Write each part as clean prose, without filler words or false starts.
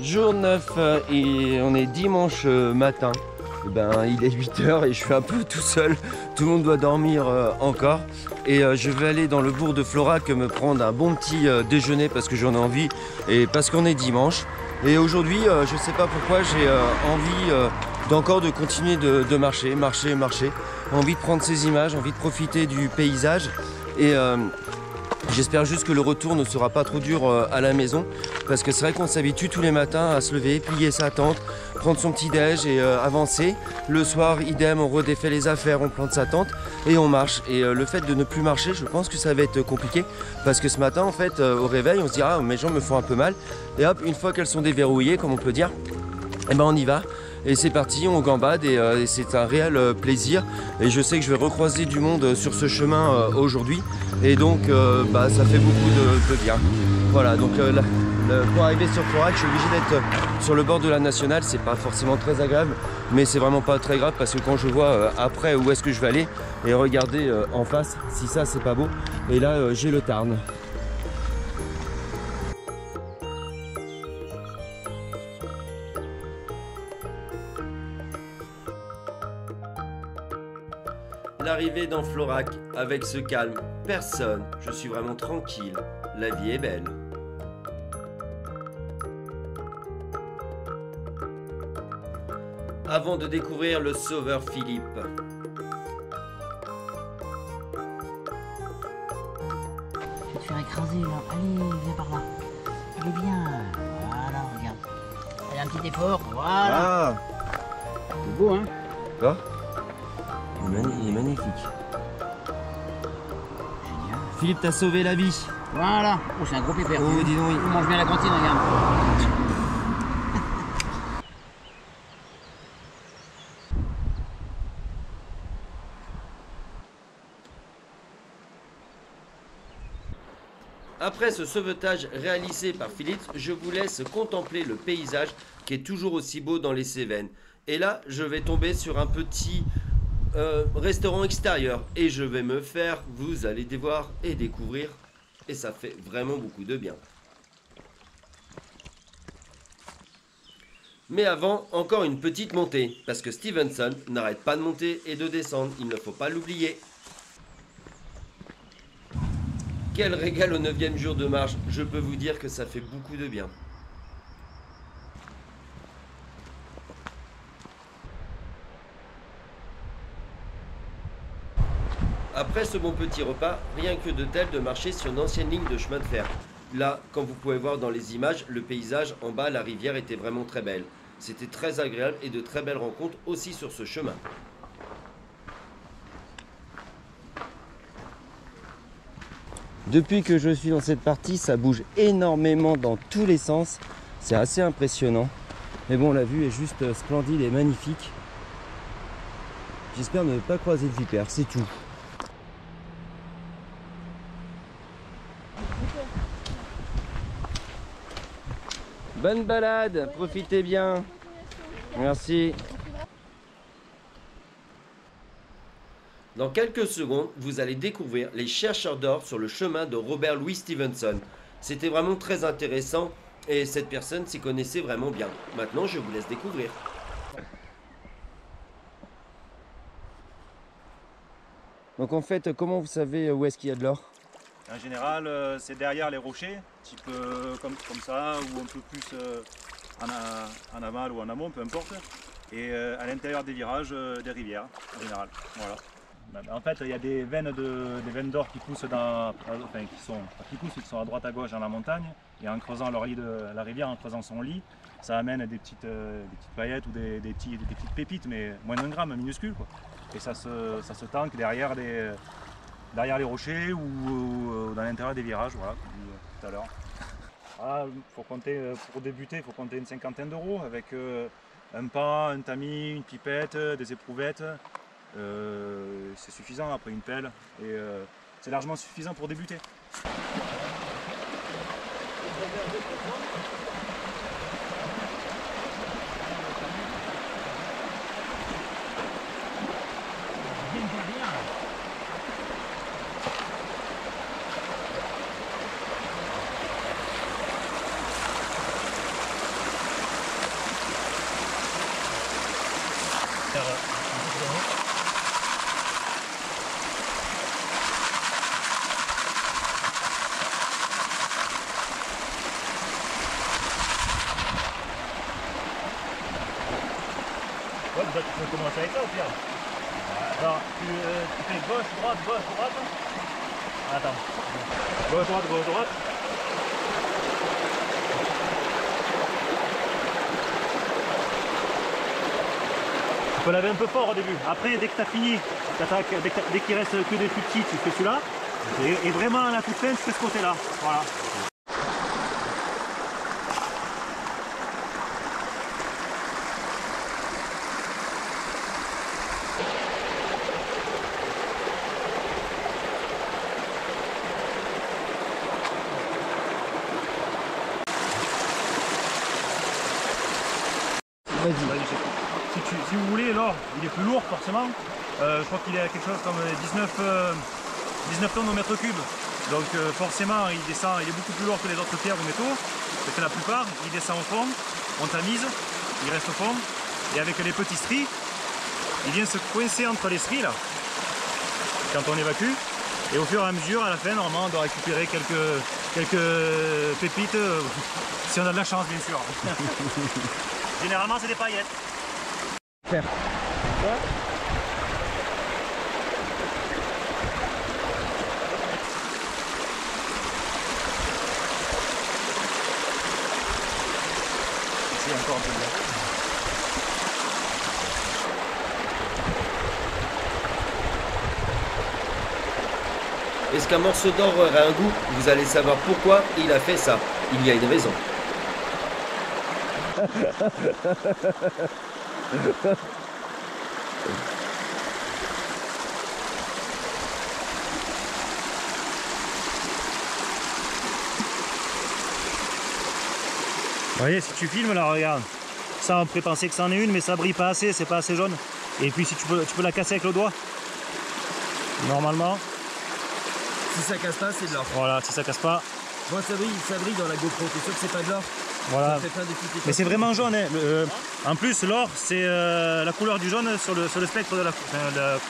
Jour 9 et on est dimanche matin. Et ben, il est 8 h et je suis un peu tout seul. Tout le monde doit dormir encore. Et je vais aller dans le bourg de Florac me prendre un bon petit déjeuner parce que j'en ai envie et parce qu'on est dimanche. Et aujourd'hui, je sais pas pourquoi, j'ai envie d'encore de continuer de marcher. Envie de prendre ces images, envie de profiter du paysage. Et j'espère juste que le retour ne sera pas trop dur à la maison parce que c'est vrai qu'on s'habitue tous les matins à se lever, plier sa tente, prendre son petit déj et avancer. Le soir, idem, on redéfait les affaires, on plante sa tente et on marche. Et le fait de ne plus marcher, je pense que ça va être compliqué parce que ce matin, en fait, au réveil, on se dit « Ah, mes jambes me font un peu mal ». Et hop, une fois qu'elles sont déverrouillées, comme on peut dire, eh ben on y va. Et c'est parti, on gambade et c'est un réel plaisir. Et je sais que je vais recroiser du monde sur ce chemin aujourd'hui. Et donc ça fait beaucoup de bien. Voilà, donc pour arriver sur Florac, je suis obligé d'être sur le bord de la nationale. C'est pas forcément très agréable, mais c'est vraiment pas très grave parce que quand je vois après où est-ce que je vais aller et regarder en face, si ça c'est pas beau. Et là j'ai le Tarn. L'arrivée dans Florac avec ce calme, personne, je suis vraiment tranquille, la vie est belle. Avant de découvrir le sauveur Philippe. Je vais te faire écraser là, allez, viens par là. Allez bien, voilà, regarde. Allez, un petit effort, voilà. Ah, C'est beau hein. quoi? Il est magnifique. Génial. Philippe t'a sauvé la vie. Voilà. Oh, c'est un gros pépère. Oh, dis donc. On mange bien la cantine, regarde. Après ce sauvetage réalisé par Philippe, je vous laisse contempler le paysage qui est toujours aussi beau dans les Cévennes. Et là, je vais tomber sur un petit restaurant extérieur et je vais me faire, vous allez voir et découvrir, et ça fait vraiment beaucoup de bien. Mais avant, encore une petite montée, parce que Stevenson n'arrête pas de monter et de descendre, il ne faut pas l'oublier. Quel régal au 9e jour de marche, je peux vous dire que ça fait beaucoup de bien. Après ce bon petit repas, rien que de tel de marcher sur une ancienne ligne de chemin de fer. Là, comme vous pouvez voir dans les images, le paysage en bas, la rivière était vraiment très belle. C'était très agréable et de très belles rencontres aussi sur ce chemin. Depuis que je suis dans cette partie, ça bouge énormément dans tous les sens. C'est assez impressionnant. Mais bon, la vue est juste splendide et magnifique. J'espère ne pas croiser de vipère, c'est tout. Bonne balade, profitez bien. Merci. Dans quelques secondes, vous allez découvrir les chercheurs d'or sur le chemin de Robert Louis Stevenson. C'était vraiment très intéressant et cette personne s'y connaissait vraiment bien. Maintenant, je vous laisse découvrir. Donc en fait, comment vous savez où est-ce qu'il y a de l'or? En général, c'est derrière les rochers, un petit peu comme ça, ou un peu plus en aval ou en amont, peu importe. Et à l'intérieur des virages, des rivières, en général. Voilà. En fait, il y a des veines d'or qui poussent qui sont à droite à gauche dans la montagne. Et en creusant leur lit la rivière, en creusant son lit, ça amène des petites paillettes ou des petites pépites, mais moins d'un gramme, minuscules, quoi. Et ça se tanque derrière les rochers ou dans l'intérieur des virages, voilà, comme dit tout à l'heure. Ah, faut compter, pour débuter, il faut compter une cinquantaine d'euros avec un pan, un tamis, une pipette, des éprouvettes. C'est suffisant, après une pelle, et c'est largement suffisant pour débuter. peux commencer avec ça au pire. Alors, tu fais gauche, droite, gauche, droite. Attends. Gauche, droite, gauche, droite. Tu peux laver un peu fort au début. Après, dès que tu as fini, dès qu'il reste que des plus petits, tu fais celui-là. Et vraiment, à la toute fin, tu fais ce côté-là. Voilà. Vas-y. Si vous voulez, l'or, il est plus lourd forcément. Je crois qu'il est à quelque chose comme 19 tonnes au mètre cube. Donc forcément, il est beaucoup plus lourd que les autres pierres ou métaux. C'est que la plupart, il descend au fond, on tamise, il reste au fond. Et avec les petits stries, il vient se coincer entre les stries là, quand on évacue. Et au fur et à mesure, à la fin, normalement, on doit récupérer quelques pépites, si on a de la chance, bien sûr. Généralement, c'est des paillettes. Faire. Ouais. C'est encore un peu bien. Est-ce qu'un morceau d'or aurait un goût? Vous allez savoir pourquoi il a fait ça. Il y a une raison. Vous voyez, si tu filmes là, regarde. Ça, on pourrait penser que c'en est une, mais ça brille pas assez, c'est pas assez jaune. Et puis si tu peux la casser avec le doigt. Normalement. Si ça casse pas, c'est de l'or. Voilà, si ça casse pas. Moi, ça brille dans la GoPro. T'es sûr que c'est pas de l'or? Voilà. Ça fait plein de petites Mais c'est vraiment jaune. Hein. En plus, l'or, c'est la couleur du jaune sur le spectre de la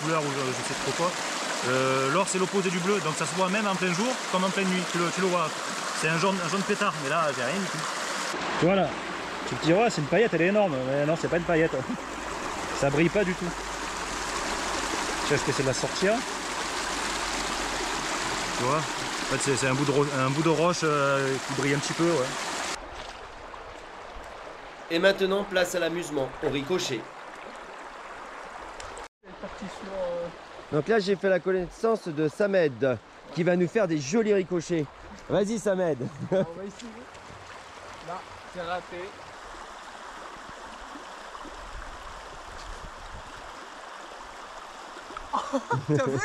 couleur, ou je sais trop quoi. L'or, c'est l'opposé du bleu, donc ça se voit même en plein jour comme en pleine nuit. Tu le vois. C'est un jaune pétard, mais là, j'ai rien du tout. Voilà. Tu te dis, ouais, c'est une paillette, elle est énorme. Mais non, c'est pas une paillette. Ça brille pas du tout. Je vais essayer de la sortir. Tu vois, en fait, c'est un bout de roche qui brille un petit peu. Ouais. Et maintenant, place à l'amusement, au ricochet. Donc là, j'ai fait la connaissance de Samed, qui va nous faire des jolis ricochets. Vas-y, Samed. On va essayer. Là, c'est raté. Oh, t'as vu?